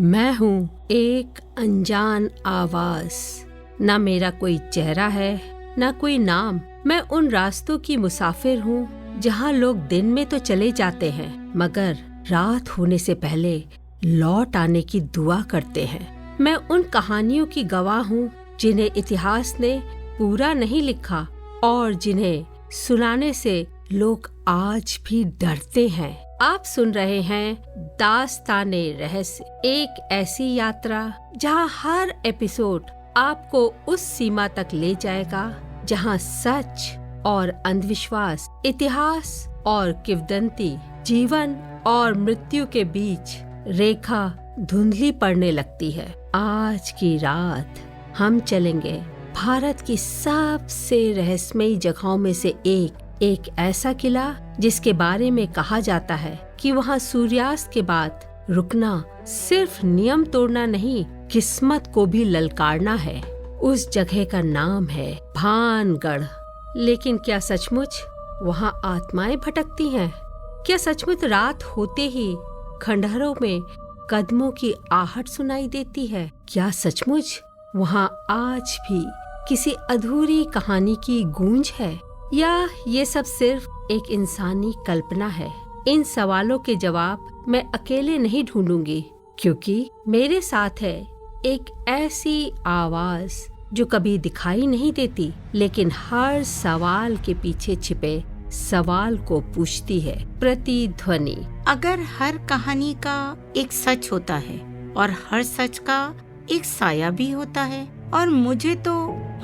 मैं हूँ एक अनजान आवाज। ना मेरा कोई चेहरा है, ना कोई नाम। मैं उन रास्तों की मुसाफिर हूँ जहाँ लोग दिन में तो चले जाते हैं, मगर रात होने से पहले लौट आने की दुआ करते हैं। मैं उन कहानियों की गवाह हूँ जिन्हें इतिहास ने पूरा नहीं लिखा और जिन्हें सुनाने से लोग आज भी डरते हैं। आप सुन रहे हैं दास्ताने रहस्य, एक ऐसी यात्रा जहां हर एपिसोड आपको उस सीमा तक ले जाएगा जहां सच और अंधविश्वास, इतिहास और किंवदंती, जीवन और मृत्यु के बीच रेखा धुंधली पड़ने लगती है। आज की रात हम चलेंगे भारत की सबसे रहस्यमयी जगहों में से एक ऐसा किला जिसके बारे में कहा जाता है कि वहाँ सूर्यास्त के बाद रुकना सिर्फ नियम तोड़ना नहीं, किस्मत को भी ललकारना है। उस जगह का नाम है भानगढ़। लेकिन क्या सचमुच वहाँ आत्माएं भटकती हैं? क्या सचमुच रात होते ही खंडहरों में कदमों की आहट सुनाई देती है? क्या सचमुच वहाँ आज भी किसी अधूरी कहानी की गूंज है, या ये सब सिर्फ एक इंसानी कल्पना है? इन सवालों के जवाब मैं अकेले नहीं ढूंढूंगी, क्योंकि मेरे साथ है एक ऐसी आवाज जो कभी दिखाई नहीं देती, लेकिन हर सवाल के पीछे छिपे सवाल को पूछती है। प्रतिध्वनि। अगर हर कहानी का एक सच होता है और हर सच का एक साया भी होता है, और मुझे तो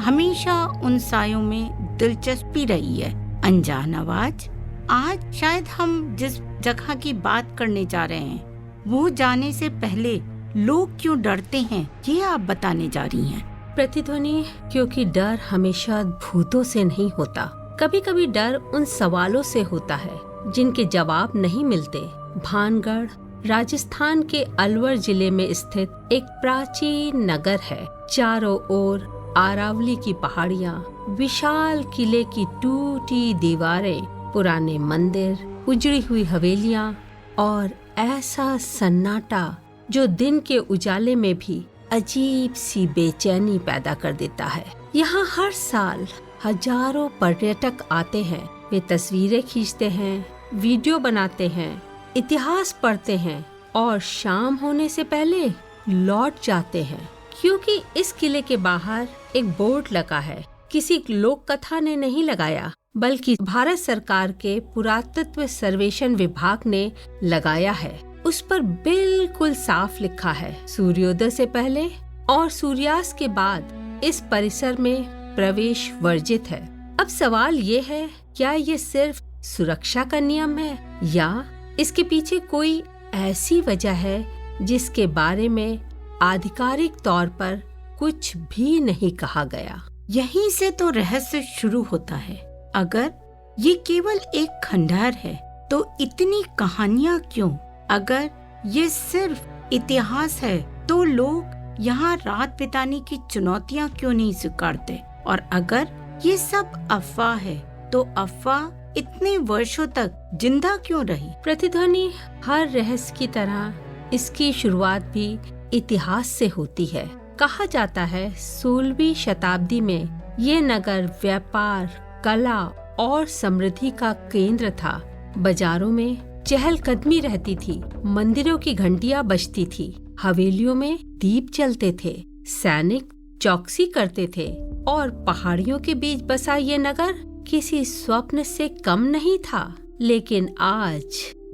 हमेशा उन सायों में दिलचस्पी रही है। अनजान आवाज, आज शायद हम जिस जगह की बात करने जा रहे हैं वो जाने से पहले लोग क्यों डरते हैं, ये आप बताने जा रही हैं। प्रतिध्वनि, क्योंकि डर हमेशा भूतों से नहीं होता। कभी कभी डर उन सवालों से होता है जिनके जवाब नहीं मिलते। भानगढ़ राजस्थान के अलवर जिले में स्थित एक प्राचीन नगर है। चारों ओर अरावली की पहाड़ियाँ, विशाल किले की टूटी दीवारें, पुराने मंदिर, उजड़ी हुई हवेलियाँ और ऐसा सन्नाटा जो दिन के उजाले में भी अजीब सी बेचैनी पैदा कर देता है। यहाँ हर साल हजारों पर्यटक आते हैं। वे तस्वीरें खींचते हैं, वीडियो बनाते हैं, इतिहास पढ़ते हैं और शाम होने से पहले लौट जाते हैं, क्योंकि इस किले के बाहर एक बोर्ड लगा है। किसी लोक कथा ने नहीं लगाया, बल्कि भारत सरकार के पुरातत्व सर्वेक्षण विभाग ने लगाया है। उस पर बिल्कुल साफ लिखा है, सूर्योदय से पहले और सूर्यास्त के बाद इस परिसर में प्रवेश वर्जित है। अब सवाल ये है, क्या ये सिर्फ सुरक्षा का नियम है, या इसके पीछे कोई ऐसी वजह है जिसके बारे में आधिकारिक तौर पर कुछ भी नहीं कहा गया? यहीं से तो रहस्य शुरू होता है। अगर ये केवल एक खंडहर है तो इतनी कहानियाँ क्यों? अगर ये सिर्फ इतिहास है तो लोग यहाँ रात बिताने की चुनौतियाँ क्यों नहीं स्वीकारते? और अगर ये सब अफवाह है तो अफवाह इतने वर्षों तक जिंदा क्यों रही? प्रतिध्वनि, हर रहस्य की तरह इसकी शुरुआत भी इतिहास से होती है। कहा जाता है 16वीं शताब्दी में ये नगर व्यापार, कला और समृद्धि का केंद्र था। बाजारों में चहलकदमी रहती थी, मंदिरों की घंटियां बजती थी, हवेलियों में दीप जलते थे, सैनिक चौकसी करते थे और पहाड़ियों के बीच बसा ये नगर किसी स्वप्न से कम नहीं था। लेकिन आज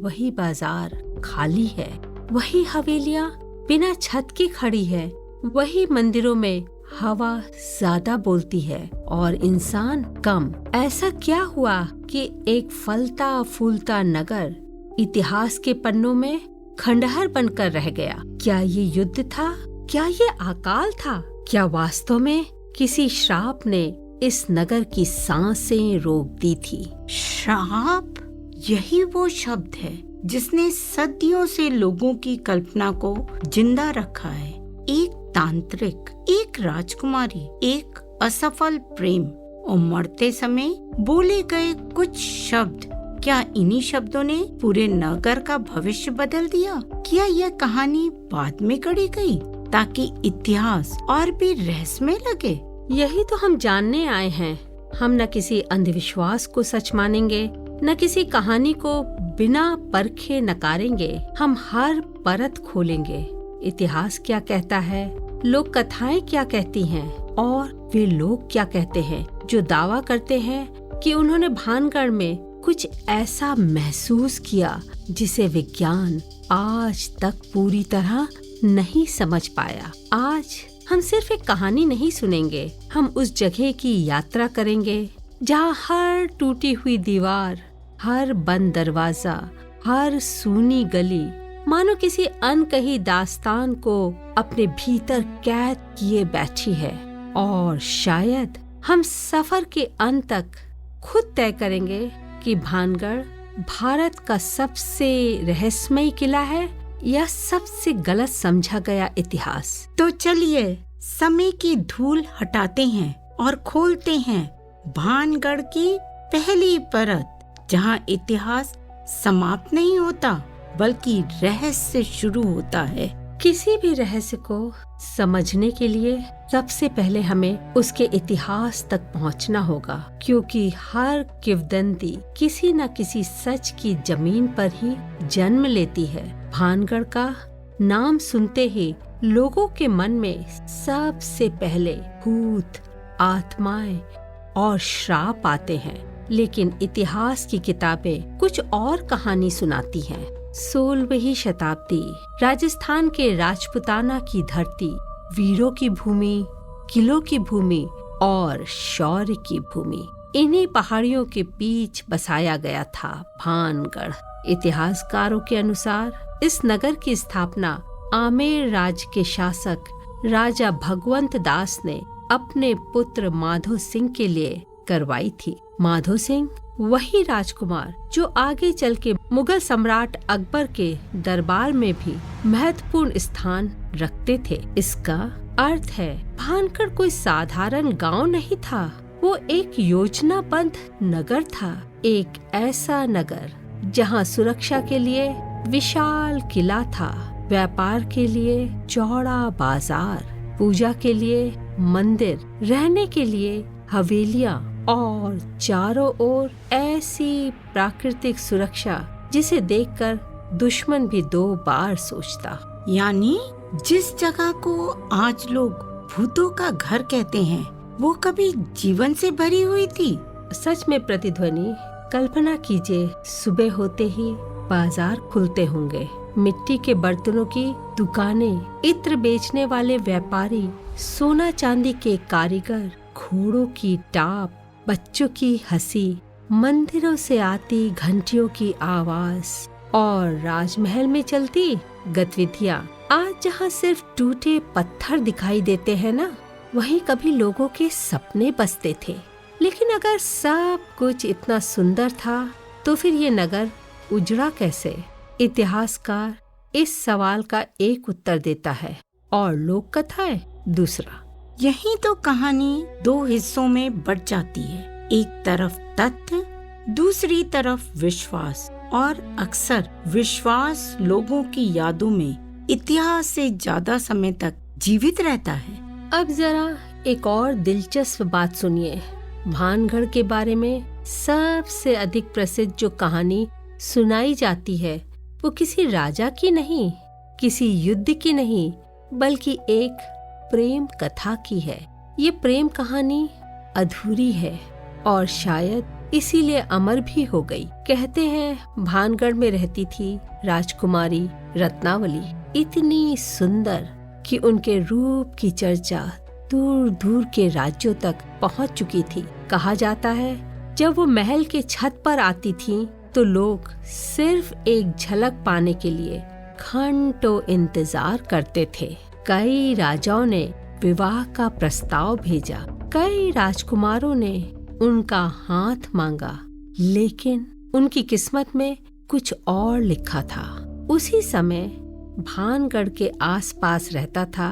वही बाजार खाली है, वही हवेलियां बिना छत की खड़ी है, वही मंदिरों में हवा ज्यादा बोलती है और इंसान कम। ऐसा क्या हुआ कि एक फलता फूलता नगर इतिहास के पन्नों में खंडहर बनकर रह गया? क्या ये युद्ध था? क्या ये अकाल था? क्या वास्तव में किसी श्राप ने इस नगर की सांसें रोक दी थी? श्राप, यही वो शब्द है जिसने सदियों से लोगों की कल्पना को जिंदा रखा है। एक तांत्रिक, एक राजकुमारी, एक असफल प्रेम और मरते समय बोले गए कुछ शब्द। क्या इन्हीं शब्दों ने पूरे नगर का भविष्य बदल दिया? क्या यह कहानी बाद में गढ़ी गई ताकि इतिहास और भी रहस्यमय लगे? यही तो हम जानने आए हैं। हम न किसी अंधविश्वास को सच मानेंगे, न किसी कहानी को बिना परखे नकारेंगे। हम हर परत खोलेंगे। इतिहास क्या कहता है, लोक कथाएं क्या कहती हैं, और वे लोग क्या कहते हैं जो दावा करते हैं कि उन्होंने भानगढ़ में कुछ ऐसा महसूस किया जिसे विज्ञान आज तक पूरी तरह नहीं समझ पाया। आज हम सिर्फ एक कहानी नहीं सुनेंगे, हम उस जगह की यात्रा करेंगे जहाँ हर टूटी हुई दीवार, हर बंद दरवाजा, हर सूनी गली मानो किसी अनकही दास्तान को अपने भीतर कैद किए बैठी है। और शायद हम सफर के अंत तक खुद तय करेंगे कि भानगढ़ भारत का सबसे रहस्यमय किला है या सबसे गलत समझा गया इतिहास। तो चलिए समय की धूल हटाते हैं और खोलते हैं भानगढ़ की पहली परत, जहाँ इतिहास समाप्त नहीं होता बल्कि रहस्य शुरू होता है। किसी भी रहस्य को समझने के लिए सबसे पहले हमें उसके इतिहास तक पहुंचना होगा, क्योंकि हर किंवदंती किसी न किसी सच की जमीन पर ही जन्म लेती है। भानगढ़ का नाम सुनते ही लोगों के मन में सबसे पहले भूत, आत्माएं और श्राप आते हैं, लेकिन इतिहास की किताबें कुछ और कहानी सुनाती हैं। 16वीं शताब्दी, राजस्थान के राजपुताना की धरती, वीरों की भूमि, किलों की भूमि और शौर्य की भूमि, इन्हीं पहाड़ियों के बीच बसाया गया था भानगढ़। इतिहासकारों के अनुसार इस नगर की स्थापना आमेर राज्य के शासक राजा भगवंत दास ने अपने पुत्र माधो सिंह के लिए करवाई थी। माधो सिंह वही राजकुमार जो आगे चल के मुगल सम्राट अकबर के दरबार में भी महत्वपूर्ण स्थान रखते थे। इसका अर्थ है भानगढ़ कोई साधारण गांव नहीं था, वो एक योजनाबद्ध नगर था। एक ऐसा नगर जहां सुरक्षा के लिए विशाल किला था, व्यापार के लिए चौड़ा बाजार, पूजा के लिए मंदिर, रहने के लिए हवेलियां और चारों ओर ऐसी प्राकृतिक सुरक्षा जिसे देखकर दुश्मन भी 2 बार सोचता। यानी जिस जगह को आज लोग भूतों का घर कहते हैं, वो कभी जीवन से भरी हुई थी। सच में प्रतिध्वनि, कल्पना कीजिए, सुबह होते ही बाजार खुलते होंगे, मिट्टी के बर्तनों की दुकानें, इत्र बेचने वाले व्यापारी, सोना चांदी के कारीगर, घोड़ों की टाप, बच्चों की हंसी, मंदिरों से आती घंटियों की आवाज और राजमहल में चलती गतिविधियाँ। आज जहाँ सिर्फ टूटे पत्थर दिखाई देते हैं ना, वहीं कभी लोगों के सपने बसते थे। लेकिन अगर सब कुछ इतना सुंदर था तो फिर ये नगर उजड़ा कैसे? इतिहासकार इस सवाल का एक उत्तर देता है और लोक कथाएं दूसरा। यही तो कहानी 2 हिस्सों में बट जाती है। एक तरफ तथ्य, दूसरी तरफ विश्वास। और अक्सर विश्वास लोगों की यादों में इतिहास से ज्यादा समय तक जीवित रहता है। अब जरा एक और दिलचस्प बात सुनिए। भानगढ़ के बारे में सबसे अधिक प्रसिद्ध जो कहानी सुनाई जाती है वो किसी राजा की नहीं, किसी युद्ध की नहीं, बल्कि एक प्रेम कथा की है। ये प्रेम कहानी अधूरी है और शायद इसीलिए अमर भी हो गई। कहते हैं भानगढ़ में रहती थी राजकुमारी रत्नावली, इतनी सुंदर कि उनके रूप की चर्चा दूर दूर के राज्यों तक पहुंच चुकी थी। कहा जाता है जब वो महल के छत पर आती थी तो लोग सिर्फ एक झलक पाने के लिए घंटों इंतजार करते थे। कई राजाओं ने विवाह का प्रस्ताव भेजा, कई राजकुमारों ने उनका हाथ मांगा, लेकिन उनकी किस्मत में कुछ और लिखा था। उसी समय भानगढ़ के आसपास रहता था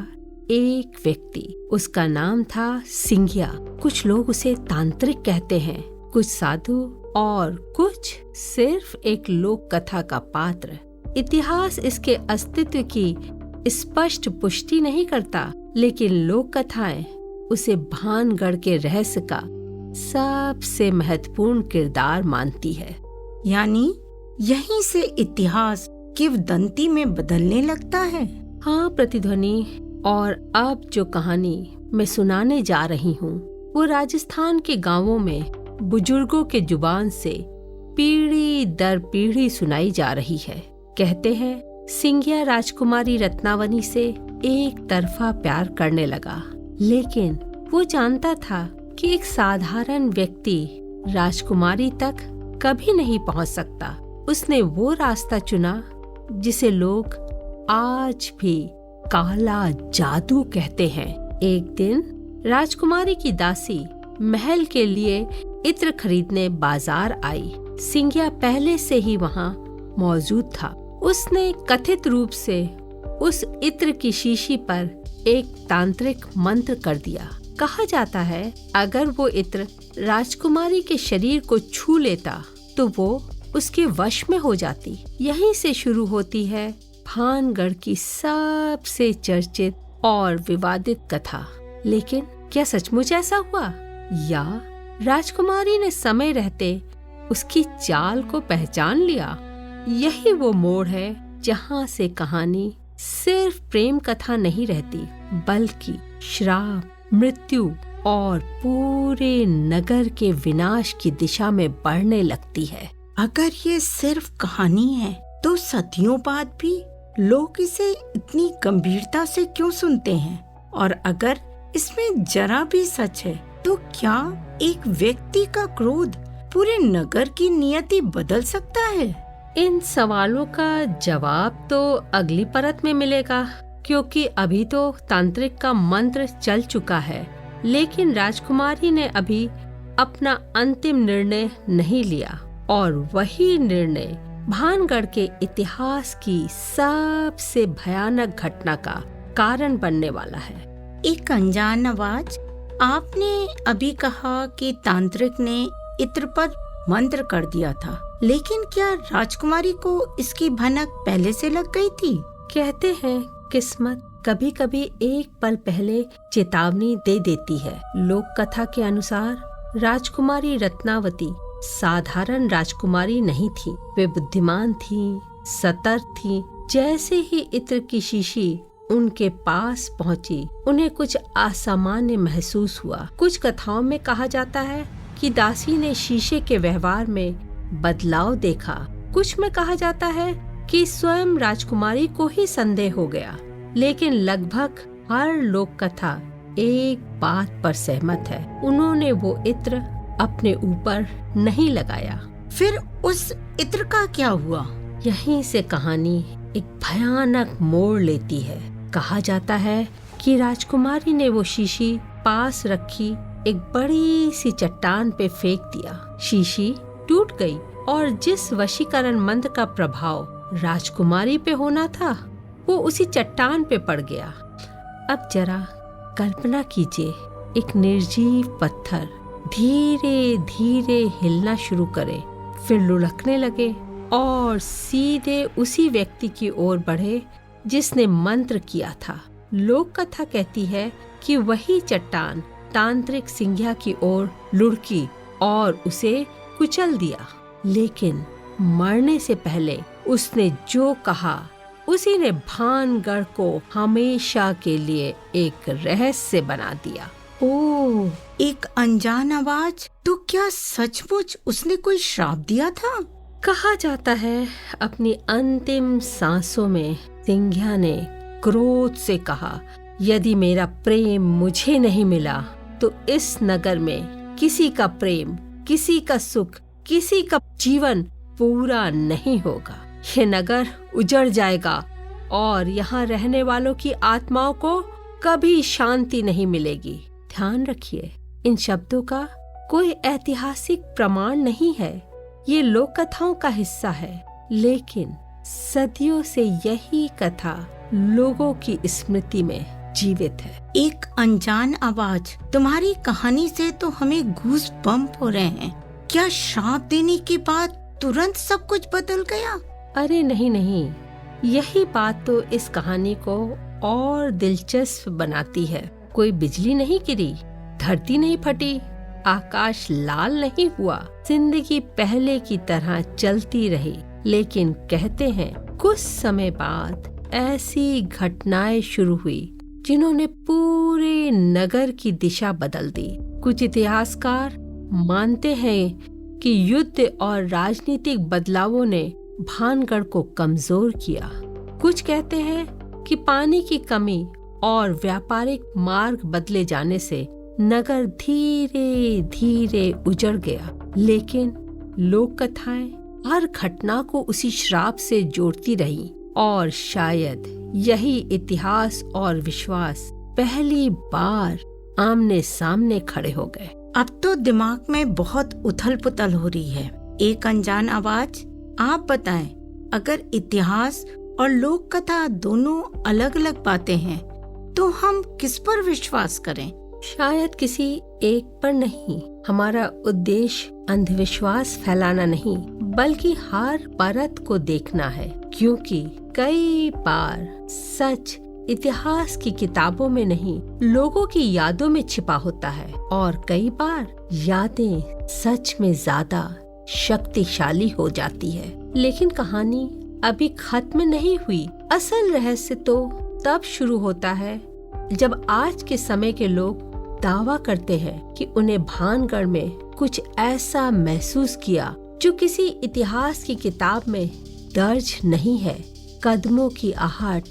एक व्यक्ति, उसका नाम था सिंघिया। कुछ लोग उसे तांत्रिक कहते हैं, कुछ साधु और कुछ सिर्फ एक लोक कथा का पात्र। इतिहास इसके अस्तित्व की स्पष्ट पुष्टि नहीं करता, लेकिन लोक कथाएं उसे भानगढ़ के रहस्य का सबसे महत्वपूर्ण किरदार मानती है। यानी यहीं से इतिहास किंवदंती में बदलने लगता है। हाँ प्रतिध्वनि, और अब जो कहानी मैं सुनाने जा रही हूँ वो राजस्थान के गांवों में बुजुर्गों के जुबान से पीढ़ी दर पीढ़ी सुनाई जा रही है। कहते हैं सिंघिया राजकुमारी रत्नावनी से एक तरफा प्यार करने लगा, लेकिन वो जानता था कि एक साधारण व्यक्ति राजकुमारी तक कभी नहीं पहुंच सकता। उसने वो रास्ता चुना जिसे लोग आज भी काला जादू कहते हैं। एक दिन राजकुमारी की दासी महल के लिए इत्र खरीदने बाजार आई। सिंघिया पहले से ही वहाँ मौजूद था। उसने कथित रूप से उस इत्र की शीशी पर एक तांत्रिक मंत्र कर दिया। कहा जाता है अगर वो इत्र राजकुमारी के शरीर को छू लेता तो वो उसके वश में हो जाती। यहीं से शुरू होती है भानगढ़ की सबसे चर्चित और विवादित कथा। लेकिन क्या सचमुच ऐसा हुआ, या राजकुमारी ने समय रहते उसकी चाल को पहचान लिया? यही वो मोड़ है जहाँ से कहानी सिर्फ प्रेम कथा नहीं रहती, बल्कि श्राप, मृत्यु और पूरे नगर के विनाश की दिशा में बढ़ने लगती है। अगर ये सिर्फ कहानी है तो सदियों बाद भी लोग इसे इतनी गंभीरता से क्यों सुनते हैं? और अगर इसमें जरा भी सच है तो क्या एक व्यक्ति का क्रोध पूरे नगर की नियति बदल सकता है? इन सवालों का जवाब तो अगली परत में मिलेगा, क्योंकि अभी तो तांत्रिक का मंत्र चल चुका है। लेकिन राजकुमारी ने अभी अपना अंतिम निर्णय नहीं लिया, और वही निर्णय भानगढ़ के इतिहास की सबसे भयानक घटना का कारण बनने वाला है। एक अनजान आवाज, आपने अभी कहा कि तांत्रिक ने इत्र पर मंत्र कर दिया था, लेकिन क्या राजकुमारी को इसकी भनक पहले से लग गई थी? कहते हैं किस्मत कभी कभी एक पल पहले चेतावनी दे देती है। लोक कथा के अनुसार राजकुमारी रत्नावती साधारण राजकुमारी नहीं थी। वे बुद्धिमान थी, सतर्क थी। जैसे ही इत्र की शीशी उनके पास पहुंची, उन्हें कुछ असामान्य महसूस हुआ। कुछ कथाओं में कहा जाता है कि दासी ने शीशे के व्यवहार में बदलाव देखा। कुछ में कहा जाता है कि स्वयं राजकुमारी को ही संदेह हो गया। लेकिन लगभग हर लोक कथा एक बात पर सहमत है, उन्होंने वो इत्र अपने ऊपर नहीं लगाया। फिर उस इत्र का क्या हुआ? यहीं से कहानी एक भयानक मोड़ लेती है। कहा जाता है कि राजकुमारी ने वो शीशी पास रखी एक बड़ी सी चट्टान पे फेंक दिया। शीशी टूट गई और जिस वशीकरण मंत्र का प्रभाव राजकुमारी पे होना था वो उसी चट्टान पे पड़ गया। अब जरा कल्पना कीजिए, एक निर्जीव पत्थर धीरे धीरे हिलना शुरू करे, फिर लुढ़कने लगे और सीधे उसी व्यक्ति की ओर बढ़े जिसने मंत्र किया था। लोक कथा कहती है कि वही चट्टान तांत्रिक सिंघिया की ओर लुढ़की और उसे कुचल दिया। लेकिन मरने से पहले उसने जो कहा उसी ने भानगढ़ को हमेशा के लिए एक रहस्य बना दिया। ओह, एक अनजान आवाज। तो क्या सचमुच उसने कोई श्राप दिया था? कहा जाता है अपनी अंतिम सांसों में सिंघिया ने क्रोध से कहा, यदि मेरा प्रेम मुझे नहीं मिला तो इस नगर में किसी का प्रेम, किसी का सुख, किसी का जीवन पूरा नहीं होगा। ये नगर उजड़ जाएगा और यहाँ रहने वालों की आत्माओं को कभी शांति नहीं मिलेगी। ध्यान रखिए, इन शब्दों का कोई ऐतिहासिक प्रमाण नहीं है, ये लोक कथाओं का हिस्सा है। लेकिन सदियों से यही कथा लोगों की स्मृति में जीवित है। एक अनजान आवाज, तुम्हारी कहानी से तो हमें गूज़ बम्प हो रहे हैं। क्या श्राप देने के बाद तुरंत सब कुछ बदल गया? अरे नहीं नहीं, यही बात तो इस कहानी को और दिलचस्प बनाती है। कोई बिजली नहीं गिरी, धरती नहीं फटी, आकाश लाल नहीं हुआ, जिंदगी पहले की तरह चलती रही। लेकिन कहते हैं कुछ समय बाद ऐसी घटनाएं शुरू हुई जिन्होंने पूरे नगर की दिशा बदल दी। कुछ इतिहासकार मानते हैं कि युद्ध और राजनीतिक बदलावों ने भानगढ़ को कमजोर किया। कुछ कहते हैं कि पानी की कमी और व्यापारिक मार्ग बदले जाने से नगर धीरे धीरे उजड़ गया। लेकिन लोक कथाएं हर घटना को उसी श्राप से जोड़ती रही और शायद यही इतिहास और विश्वास पहली बार आमने सामने खड़े हो गए। अब तो दिमाग में बहुत उथल पुथल हो रही है। एक अनजान आवाज, आप बताएं, अगर इतिहास और लोक कथा दोनों अलग अलग बातें हैं तो हम किस पर विश्वास करें? शायद किसी एक पर नहीं। हमारा उद्देश्य अंधविश्वास फैलाना नहीं, बल्कि हर परत को देखना है, क्योंकि कई बार सच इतिहास की किताबों में नहीं, लोगों की यादों में छिपा होता है, और कई बार यादें सच में ज्यादा शक्तिशाली हो जाती है। लेकिन कहानी अभी खत्म नहीं हुई। असल रहस्य तो तब शुरू होता है जब आज के समय के लोग दावा करते हैं कि उन्हें भानगढ़ में कुछ ऐसा महसूस किया जो किसी इतिहास की किताब में दर्ज नहीं है। कदमों की आहट,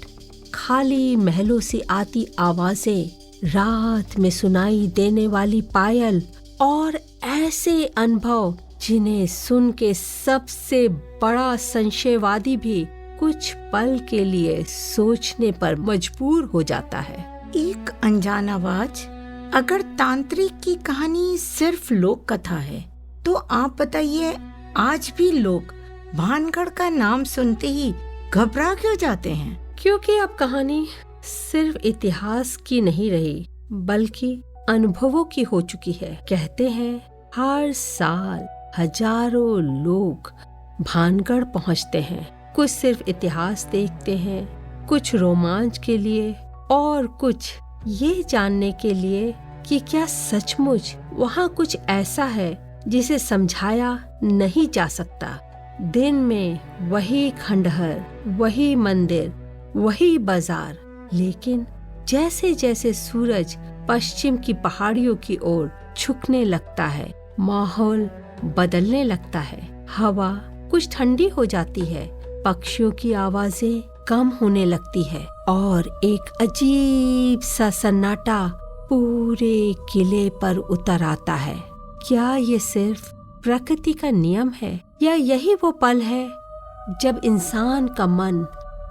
खाली महलों से आती आवाजें, रात में सुनाई देने वाली पायल और ऐसे अनुभव जिन्हें सुन के सबसे बड़ा संशयवादी भी कुछ पल के लिए सोचने पर मजबूर हो जाता है। एक अनजान आवाज, अगर तांत्रिक की कहानी सिर्फ लोक कथा है तो आप बताइए, आज भी लोग भानगढ़ का नाम सुनते ही घबरा क्यों जाते हैं? क्योंकि अब कहानी सिर्फ इतिहास की नहीं रही, बल्कि अनुभवों की हो चुकी है। कहते हैं हर साल हजारों लोग भानगढ़ पहुंचते हैं। कुछ सिर्फ इतिहास देखते हैं, कुछ रोमांच के लिए और कुछ ये जानने के लिए कि क्या सचमुच वहाँ कुछ ऐसा है जिसे समझाया नहीं जा सकता। दिन में वही खंडहर, वही मंदिर, वही बाजार, लेकिन जैसे जैसे सूरज पश्चिम की पहाड़ियों की ओर झुकने लगता है, माहौल बदलने लगता है। हवा कुछ ठंडी हो जाती है, पक्षियों की आवाजें कम होने लगती है और एक अजीब सा सन्नाटा पूरे किले पर उतर आता है। क्या ये सिर्फ प्रकृति का नियम है या यही वो पल है जब इंसान का मन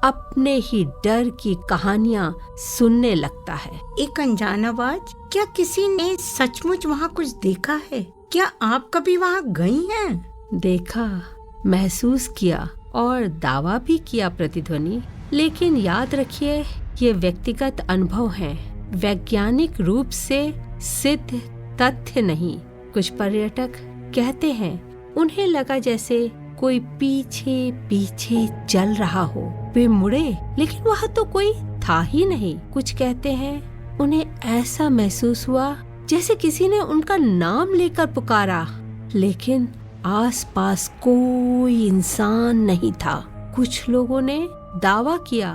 अपने ही डर की कहानियाँ सुनने लगता है? एक अनजान आवाज, क्या किसी ने सचमुच वहाँ कुछ देखा है? क्या आप कभी वहाँ गई हैं? देखा, महसूस किया और दावा भी किया प्रतिध्वनि। लेकिन याद रखिए, ये व्यक्तिगत अनुभव हैं, वैज्ञानिक रूप से सिद्ध तथ्य नहीं। कुछ पर्यटक कहते हैं उन्हें लगा जैसे कोई पीछे पीछे चल रहा हो। वे मुड़े, लेकिन वह तो कोई था ही नहीं। कुछ कहते हैं उन्हें ऐसा महसूस हुआ जैसे किसी ने उनका नाम लेकर पुकारा, लेकिन आसपास कोई इंसान नहीं था। कुछ लोगों ने दावा किया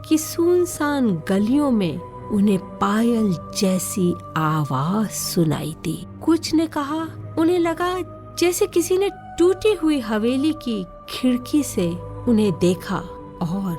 कि सुनसान गलियों में उन्हें पायल जैसी आवाज सुनाई दी। कुछ ने कहा उन्हें लगा जैसे किसी ने टूटी हुई हवेली की खिड़की से उन्हें देखा। और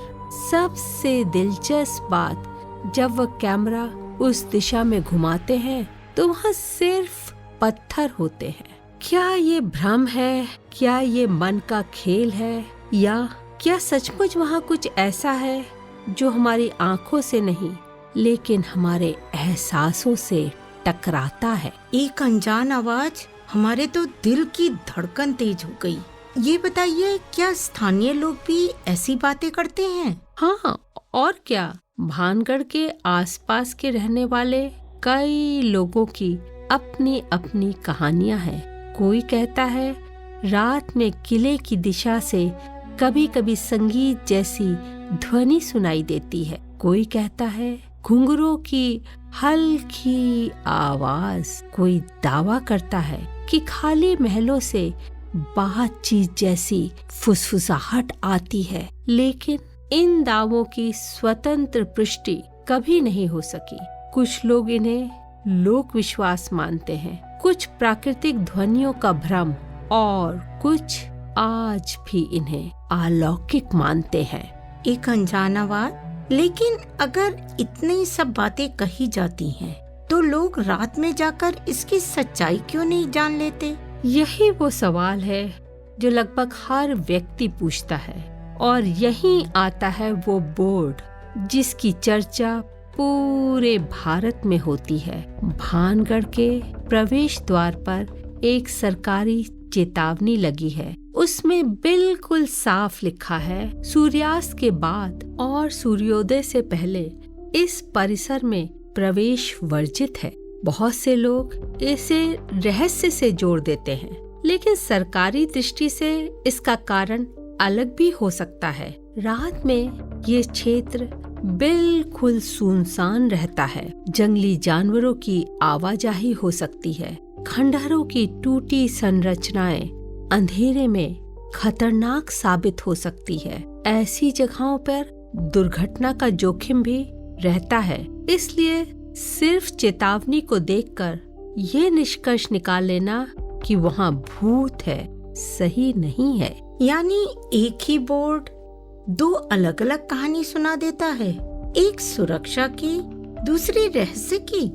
सबसे दिलचस्प बात, जब वह कैमरा उस दिशा में घुमाते हैं तो वहाँ सिर्फ पत्थर होते हैं। क्या ये भ्रम है? क्या ये मन का खेल है? या क्या सचमुच वहाँ कुछ ऐसा है जो हमारी आंखों से नहीं, लेकिन हमारे एहसासों से टकराता है? एक अनजान आवाज, हमारे तो दिल की धड़कन तेज हो गई। ये बताइए, क्या स्थानीय लोग भी ऐसी बातें करते हैं? हाँ, और क्या। भानगढ़ के आसपास के रहने वाले कई लोगों की अपनी अपनी कहानियां हैं। कोई कहता है रात में किले की दिशा से कभी कभी संगीत जैसी ध्वनि सुनाई देती है। कोई कहता है घुंघरूओं की हल्की आवाज। कोई दावा करता है कि खाली महलों से बातचीत जैसी फुसफुसाहट आती है। लेकिन इन दावों की स्वतंत्र पुष्टि कभी नहीं हो सकी। कुछ लोग इन्हें लोक विश्वास मानते हैं, कुछ प्राकृतिक ध्वनियों का भ्रम, और कुछ आज भी इन्हें अलौकिक मानते हैं। एक अनजान आवाज। लेकिन अगर इतनी सब बातें कही जाती हैं, तो लोग रात में जाकर इसकी सच्चाई क्यों नहीं जान लेते? यही वो सवाल है जो लगभग हर व्यक्ति पूछता है, और यहीं आता है वो बोर्ड जिसकी चर्चा पूरे भारत में होती है। भानगढ़ के प्रवेश द्वार पर एक सरकारी चेतावनी लगी है। उसमें बिल्कुल साफ लिखा है, सूर्यास्त के बाद और सूर्योदय से पहले इस परिसर में प्रवेश वर्जित है। बहुत से लोग इसे रहस्य से जोड़ देते हैं, लेकिन सरकारी दृष्टि से इसका कारण अलग भी हो सकता है। रात में ये क्षेत्र बिल्कुल सुनसान रहता है। जंगली जानवरों की आवाजाही हो सकती है। खंडहरों की टूटी संरचनाएं अंधेरे में खतरनाक साबित हो सकती है। ऐसी जगहों पर दुर्घटना का जोखिम भी रहता है। इसलिए सिर्फ चेतावनी को देखकर ये निष्कर्ष निकाल लेना कि वहाँ भूत है सही नहीं है। यानी एक ही बोर्ड दो अलग अलग कहानी सुना देता है, एक सुरक्षा की, दूसरी रहस्य की।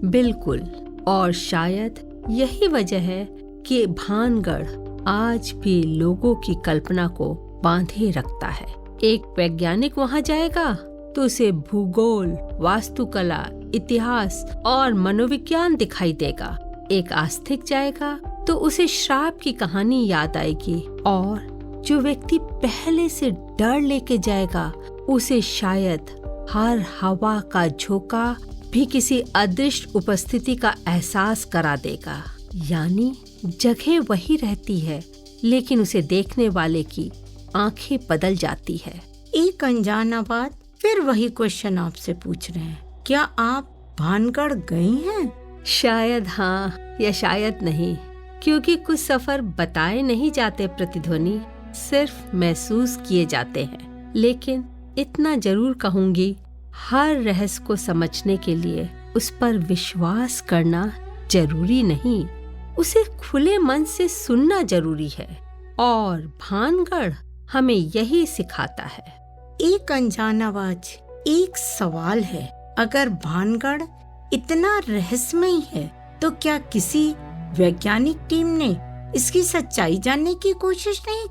बिल्कुल, और शायद यही वजह है कि भानगढ़ आज भी लोगों की कल्पना को बांधे रखता है। एक वैज्ञानिक वहाँ जाएगा तो उसे भूगोल, वास्तुकला, इतिहास और मनोविज्ञान दिखाई देगा। एक आस्तिक जाएगा तो उसे श्राप की कहानी याद आएगी, और जो व्यक्ति पहले से डर लेके जाएगा उसे शायद हर हवा का झोंका भी किसी अदृश्य उपस्थिति का एहसास करा देगा। यानी जगह वही रहती है, लेकिन उसे देखने वाले की आंखें बदल जाती है। एक अनजान आवाज फिर वही क्वेश्चन आपसे पूछ रहे हैं, क्या आप भानगढ़ गई हैं? शायद हाँ या शायद नहीं, क्योंकि कुछ सफर बताए नहीं जाते प्रतिध्वनि, सिर्फ महसूस किए जाते हैं। लेकिन इतना जरूर कहूंगी, हर रहस्य को समझने के लिए उस पर विश्वास करना जरूरी नहीं, उसे खुले मन से सुनना जरूरी है। और भानगढ़ हमें यही सिखाता है। एक अनजान आवाज, एक सवाल है, अगर भानगढ़ इतना रहस्यमय है तो क्या किसी वैज्ञानिक टीम ने इसकी सच्चाई जानने की कोशिश नहीं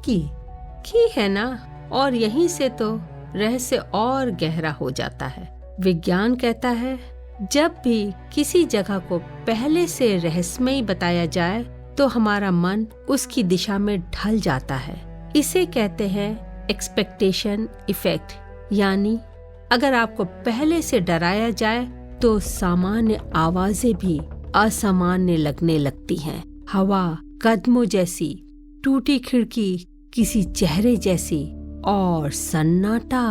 की है ना? और यहीं से तो रहस्य और गहरा हो जाता है। विज्ञान कहता है जब भी किसी जगह को पहले से रहस्यमय बताया जाए तो हमारा मन उसकी दिशा में ढल जाता है। इसे कहते हैं एक्सपेक्टेशन इफेक्ट। यानी अगर आपको पहले से डराया जाए तो सामान्य आवाजें भी असामान्य लगने लगती हैं। हवा कदमों जैसी, टूटी खिड़की किसी चेहरे जैसी, और सन्नाटा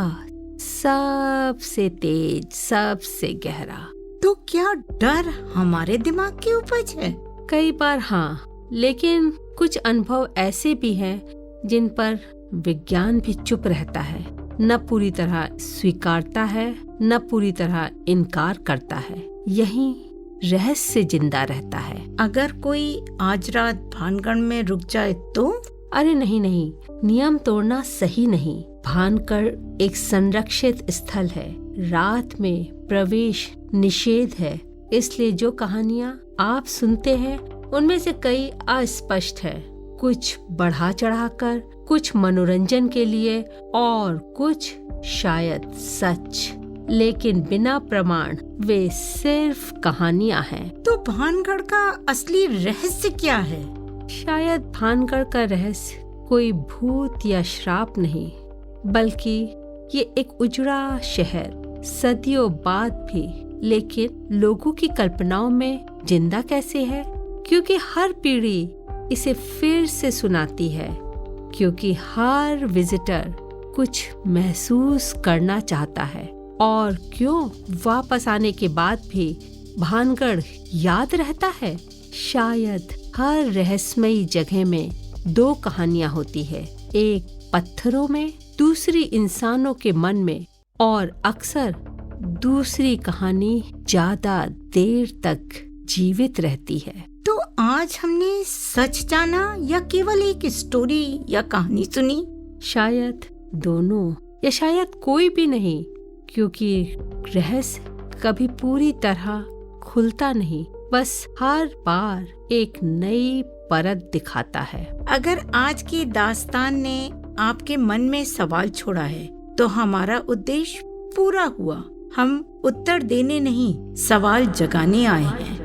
सबसे तेज, सबसे गहरा। तो क्या डर हमारे दिमाग की उपज है? कई बार हाँ, लेकिन कुछ अनुभव ऐसे भी हैं जिन पर विज्ञान भी चुप रहता है, न पूरी तरह स्वीकारता है न पूरी तरह इनकार करता है। यही रहस्य जिंदा रहता है। अगर कोई आज रात भानगढ़ में रुक जाए तो? अरे नहीं, नियम तोड़ना सही नहीं। भानगढ़ एक संरक्षित स्थल है, रात में प्रवेश निषेध है। इसलिए जो कहानियाँ आप सुनते हैं उनमें से कई अस्पष्ट है, कुछ बढ़ा चढ़ाकर, कुछ मनोरंजन के लिए और कुछ शायद सच, लेकिन बिना प्रमाण वे सिर्फ कहानियां हैं। तो भानगढ़ का असली रहस्य क्या है? शायद भानगढ़ का रहस्य कोई भूत या श्राप नहीं, बल्कि ये एक उजड़ा शहर, सदियों बाद भी लेकिन लोगों की कल्पनाओं में जिंदा कैसे है, क्योंकि हर पीढ़ी इसे फिर से सुनाती है, क्योंकि हर विजिटर कुछ महसूस करना चाहता है। और क्यों वापस आने के बाद भी भानगढ़ याद रहता है? शायद हर रहस्यमयी जगह में दो कहानियां होती है, एक पत्थरों में, दूसरी इंसानों के मन में, और अक्सर दूसरी कहानी ज्यादा देर तक जीवित रहती है। तो आज हमने सच जाना या केवल एक स्टोरी या कहानी सुनी? शायद दोनों, या शायद कोई भी नहीं, क्योंकि रहस्य कभी पूरी तरह खुलता नहीं, बस हर बार एक नई परत दिखाता है। अगर आज की दास्तान ने आपके मन में सवाल छोड़ा है तो हमारा उद्देश्य पूरा हुआ। हम उत्तर देने नहीं, सवाल जगाने आए हैं।